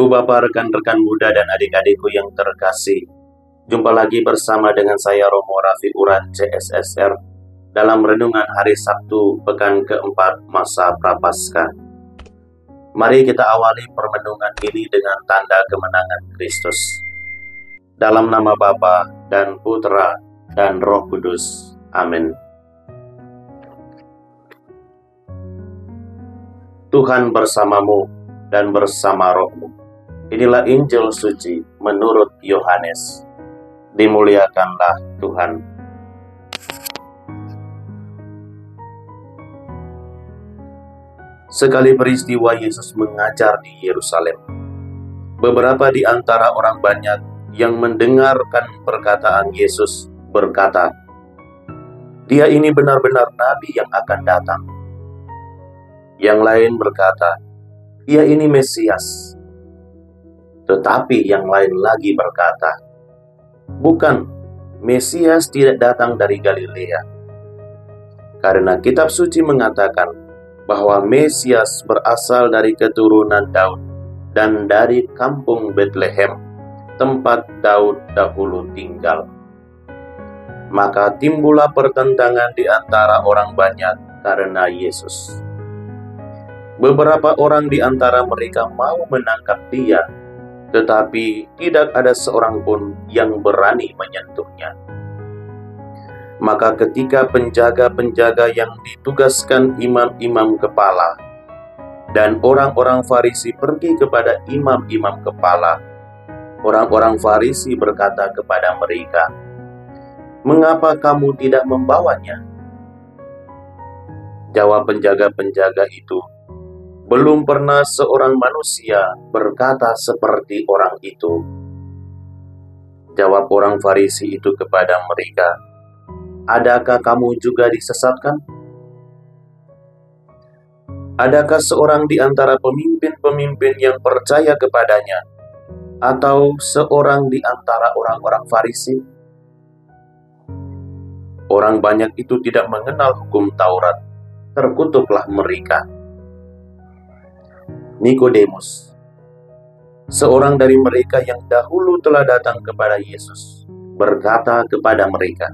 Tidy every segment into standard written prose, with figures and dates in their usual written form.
Ibu bapak, rekan-rekan muda dan adik-adikku yang terkasih, jumpa lagi bersama dengan saya Romo Rafi Uran CSSR dalam renungan hari Sabtu pekan keempat masa Prapaskah. Mari kita awali permenungan ini dengan tanda kemenangan Kristus. Dalam nama Bapa dan Putra dan Roh Kudus. Amin. Tuhan bersamamu dan bersama rohmu. Inilah Injil suci menurut Yohanes. Dimuliakanlah Tuhan. Sekali peristiwa Yesus mengajar di Yerusalem. Beberapa di antara orang banyak yang mendengarkan perkataan Yesus berkata, "Dia ini benar-benar nabi yang akan datang." Yang lain berkata, "Ia ini Mesias." Tetapi yang lain lagi berkata, "Bukan, Mesias tidak datang dari Galilea." Karena kitab suci mengatakan bahwa Mesias berasal dari keturunan Daud dan dari kampung Betlehem, tempat Daud dahulu tinggal. Maka timbullah pertentangan di antara orang banyak karena Yesus. Beberapa orang di antara mereka mau menangkap dia, tetapi tidak ada seorang pun yang berani menyentuhnya. Maka ketika penjaga-penjaga yang ditugaskan imam-imam kepala dan orang-orang Farisi pergi kepada imam-imam kepala, orang-orang Farisi berkata kepada mereka, "Mengapa kamu tidak membawanya?" Jawab penjaga-penjaga itu, "Belum pernah seorang manusia berkata seperti orang itu." Jawab orang Farisi itu kepada mereka, "Adakah kamu juga disesatkan? Adakah seorang di antara pemimpin-pemimpin yang percaya kepadanya, atau seorang di antara orang-orang Farisi?" Orang banyak itu tidak mengenal hukum Taurat, terkutuklah mereka. Nikodemus, seorang dari mereka yang dahulu telah datang kepada Yesus, berkata kepada mereka,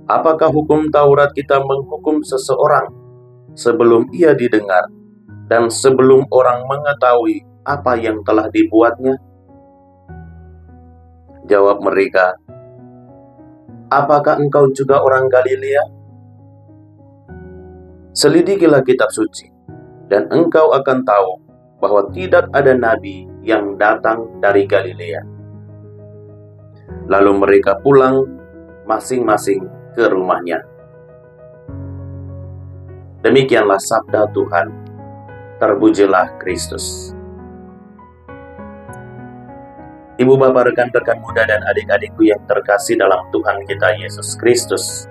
"Apakah hukum Taurat kita menghukum seseorang sebelum ia didengar dan sebelum orang mengetahui apa yang telah dibuatnya?" Jawab mereka, "Apakah engkau juga orang Galilea? Selidikilah kitab suci, dan engkau akan tahu bahwa tidak ada nabi yang datang dari Galilea." Lalu mereka pulang masing-masing ke rumahnya. Demikianlah sabda Tuhan. Terpujilah Kristus. Ibu bapak, rekan-rekan muda dan adik-adikku yang terkasih dalam Tuhan kita Yesus Kristus,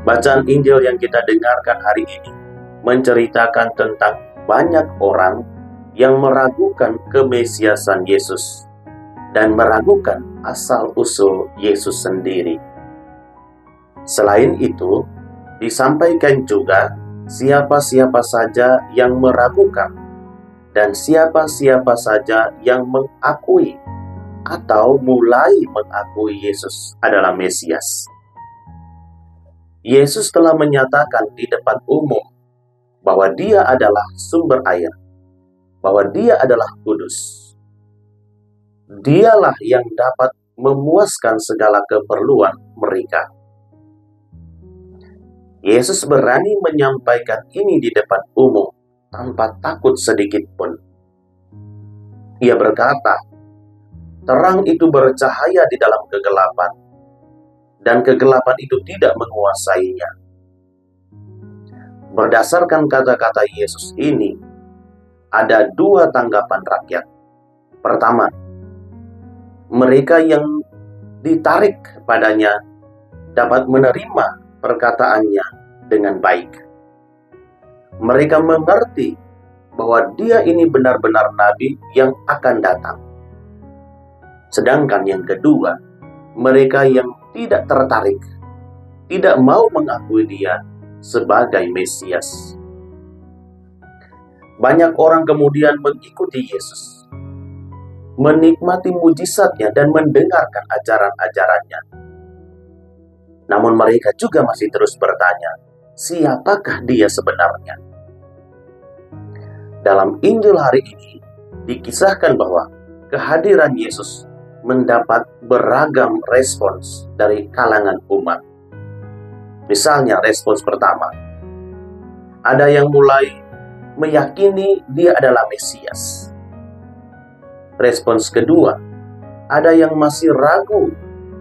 bacaan Injil yang kita dengarkan hari ini menceritakan tentang banyak orang yang meragukan kemesiasan Yesus dan meragukan asal-usul Yesus sendiri. Selain itu, disampaikan juga siapa-siapa saja yang meragukan dan siapa-siapa saja yang mengakui atau mulai mengakui Yesus adalah Mesias. Yesus telah menyatakan di depan umum bahwa dia adalah sumber air, bahwa dia adalah kudus. Dialah yang dapat memuaskan segala keperluan mereka. Yesus berani menyampaikan ini di depan umum tanpa takut sedikit pun. Ia berkata, "Terang itu bercahaya di dalam kegelapan, dan kegelapan itu tidak menguasainya." Berdasarkan kata-kata Yesus ini, ada dua tanggapan rakyat. Pertama, mereka yang ditarik padanya dapat menerima perkataannya dengan baik. Mereka mengerti bahwa dia ini benar-benar nabi yang akan datang. Sedangkan yang kedua, mereka yang tidak tertarik, tidak mau mengakui dia sebagai Mesias. Banyak orang kemudian mengikuti Yesus, menikmati mujizatnya dan mendengarkan ajaran-ajarannya. Namun mereka juga masih terus bertanya, siapakah dia sebenarnya? Dalam Injil hari ini, dikisahkan bahwa kehadiran Yesus mendapat beragam respons dari kalangan umat. Misalnya respons pertama, ada yang mulai meyakini dia adalah Mesias. Respons kedua, ada yang masih ragu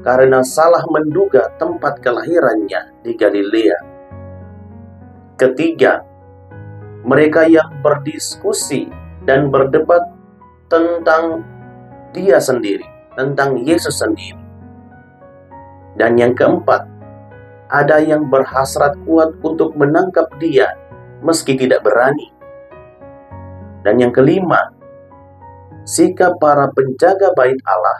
karena salah menduga tempat kelahirannya di Galilea. Ketiga, mereka yang berdiskusi dan berdebat tentang dia sendiri, tentang Yesus sendiri. Dan yang keempat, ada yang berhasrat kuat untuk menangkap dia meski tidak berani. Dan yang kelima, sikap para penjaga bait Allah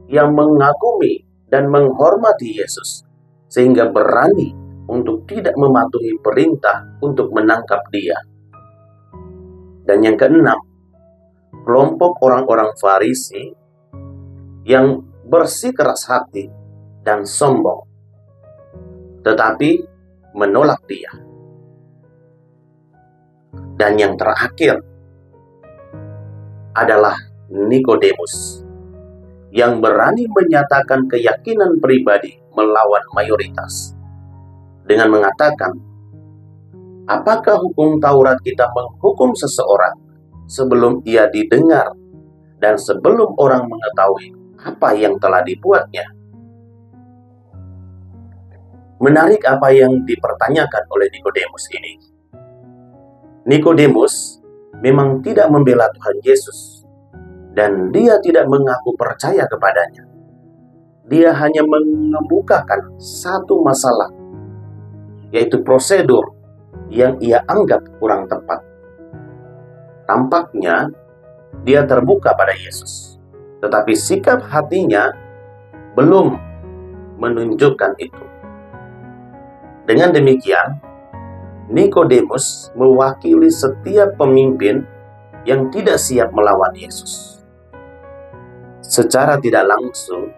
yang mengagumi dan menghormati Yesus sehingga berani untuk tidak mematuhi perintah untuk menangkap dia. Dan yang keenam, kelompok orang-orang Farisi yang bersikeras hati dan sombong, tetapi menolak dia. Dan yang terakhir adalah Nikodemus yang berani menyatakan keyakinan pribadi melawan mayoritas dengan mengatakan, apakah hukum Taurat kita menghukum seseorang sebelum ia didengar dan sebelum orang mengetahui apa yang telah dibuatnya? Menarik apa yang dipertanyakan oleh Nikodemus ini. Nikodemus memang tidak membela Tuhan Yesus, dan dia tidak mengaku percaya kepadanya. Dia hanya mengemukakan satu masalah, yaitu prosedur yang ia anggap kurang tepat. Tampaknya dia terbuka pada Yesus, tetapi sikap hatinya belum menunjukkan itu. Dengan demikian, Nikodemus mewakili setiap pemimpin yang tidak siap melawan Yesus. Secara tidak langsung,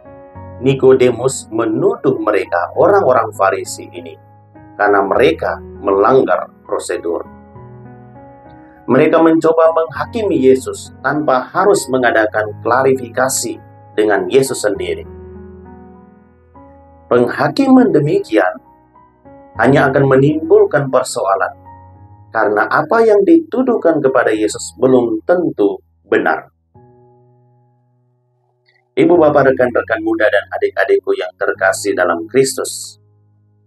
Nikodemus menuduh mereka orang-orang Farisi ini karena mereka melanggar prosedur. Mereka mencoba menghakimi Yesus tanpa harus mengadakan klarifikasi dengan Yesus sendiri. Penghakiman demikian hanya akan menimbulkan persoalan, karena apa yang dituduhkan kepada Yesus belum tentu benar. Ibu, bapak, rekan-rekan muda, dan adik-adikku yang terkasih dalam Kristus,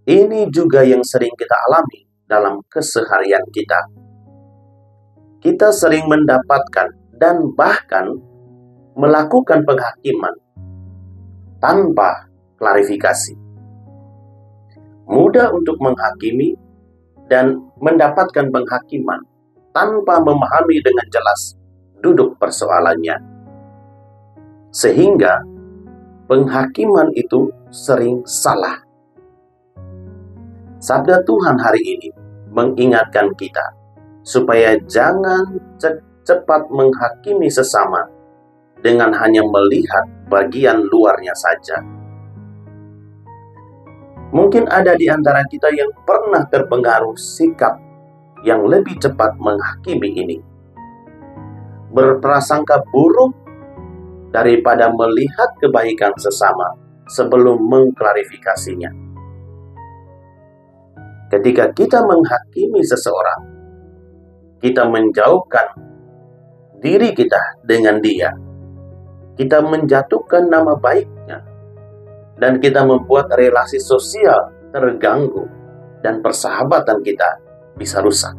ini juga yang sering kita alami dalam keseharian kita. Kita sering mendapatkan dan bahkan melakukan penghakiman tanpa klarifikasi. Mudah untuk menghakimi dan mendapatkan penghakiman tanpa memahami dengan jelas duduk persoalannya. Sehingga penghakiman itu sering salah. Sabda Tuhan hari ini mengingatkan kita supaya jangan cepat menghakimi sesama dengan hanya melihat bagian luarnya saja. Mungkin ada di antara kita yang pernah terpengaruh sikap yang lebih cepat menghakimi ini, berprasangka buruk daripada melihat kebaikan sesama sebelum mengklarifikasinya. Ketika kita menghakimi seseorang, kita menjauhkan diri kita dengan dia. Kita menjatuhkan nama baiknya, dan kita membuat relasi sosial terganggu dan persahabatan kita bisa rusak.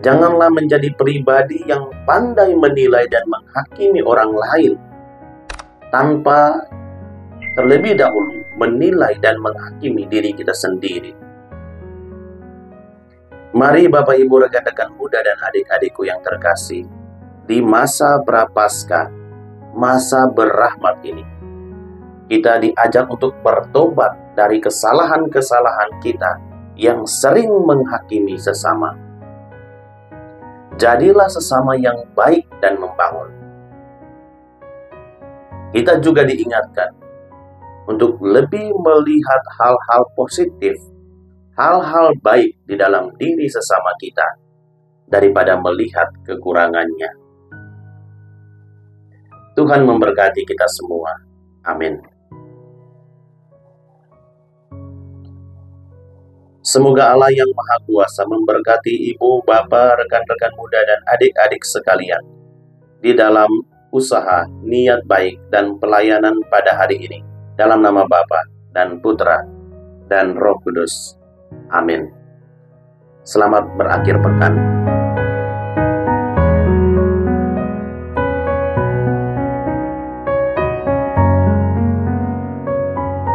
Janganlah menjadi pribadi yang pandai menilai dan menghakimi orang lain tanpa terlebih dahulu menilai dan menghakimi diri kita sendiri. Mari Bapak Ibu, rekan-rekan muda, dan adik-adikku yang terkasih, di masa Prapaskah, masa berrahmat ini, kita diajak untuk bertobat dari kesalahan-kesalahan kita yang sering menghakimi sesama. Jadilah sesama yang baik dan membangun. Kita juga diingatkan untuk lebih melihat hal-hal positif, hal-hal baik di dalam diri sesama kita, daripada melihat kekurangannya. Tuhan memberkati kita semua. Amin. Semoga Allah yang Maha Kuasa memberkati ibu, bapak, rekan-rekan muda, dan adik-adik sekalian di dalam usaha, niat baik, dan pelayanan pada hari ini. Dalam nama Bapa dan Putra dan Roh Kudus. Amin. Selamat berakhir pekan.